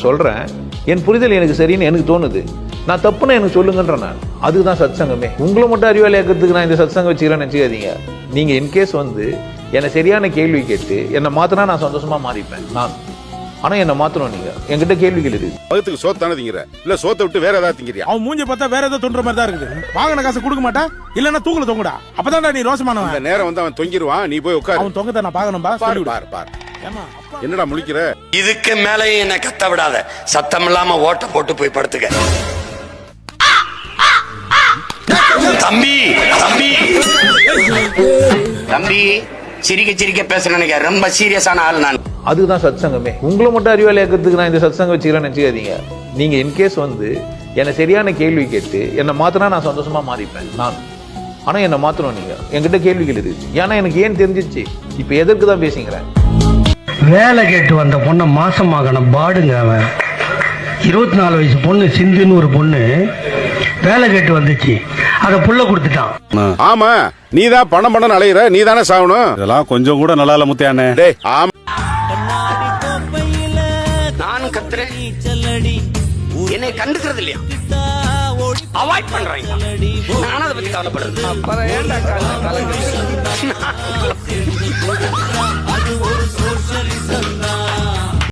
சொல்றேன், என் புரிதல் எனக்கு சரின்னு எனக்கு தோணுது. நான் தப்புன்னு எனக்கு சொல்லுங்கன்றேன். நான் அதுதான் சத் சங்கமே. உங்களை மட்டும் அறிவாளி ஆக்கிறதுக்கு நான் இந்த சத் சங்கம் வச்சுக்கிறேன்னு நினச்சிக்காதீங்க. நீங்கள் இன்கேஸ் என்னை சரியான கேள்வி கேட்டு என்னை மாற்றினா நான் சந்தோஷமா மாறிப்பேன் நான். ஆனா என்ன மாத்தணும், நீங்க என்கிட்ட கேள்விகள் இருக்கு. வகுத்துக்கு சோத்தானே திங்கிற, இல்ல சோத்தை விட்டு வேற ஏதாவது திங்கிறியா? அவன் மூஞ்சி பார்த்தா வேற ஏதோ தோன்ற மாதிரி தான் இருக்குது. வாங்கின காசு கொடுக்க மாட்டா, இல்லன்னா தூக்கல தொங்குடா. அப்பதான் நீ ரோசமானவன். இந்த நேரம் அவன் தொங்கிடுவான், நீ போய் உட்காரு. அவன் தொங்கத நான் பாக்கணும்பா. பாரு பாரு பாரு. என்னடா முழிக்கிற? இதுக்கு மேலே என்ன கத்த விடாத. சத்தம் இல்லாம ஓட்ட போட்டு போய் படுத்துக்க. தம்பி தம்பி தம்பி சிரிக்க சிரிக்க பேச நினைக்க, ரொம்ப சீரியஸான ஆள் நான். அதுதான் சத் சங்கமே. உங்களை மட்டும் அறிவாளி ஆக்கிறதுக்கு நான் இந்த சத் சங்கம் வச்சுக்கிறேன்னு நினச்சிக்காதீங்க. நீங்க இன்கேஸ் என்னை சரியான கேள்வி கேட்டு என்னை மாத்தினா நான் சந்தோஷமா மாறிப்பேன் நான். ஆனா என்ன மாத்தணும், நீங்க என்கிட்ட கேள்விகள் இருக்கு. ஏன்னா எனக்கு ஏன் தெரிஞ்சிச்சு. இப்ப எதற்கு தான் பேசிக்கிறேன். வேலை கேட்டு வந்த பொண்ணை மாசமாகணும் பாடுங்க. அவன் 24 வயசு பொண்ணு சிந்துன்னு ஒரு பொண்ணு வேலை கேட்டு வந்துச்சு, அத புள்ள கொடுத்துட்டான். ஆமா, நீதான் பணம் பண்ண அலையிற, நீ தானே சாகணும். இதெல்லாம் கொஞ்சம் கூட நல்லா இல்ல முத்தையானே. டேய் ஆமா, நானும் கத்துறேன், என்னை கண்டுக்கிறது இல்லையா, அவாய்ட் பண்றீங்க. நானும் அதை பத்தி கவலைப்படுறேன்.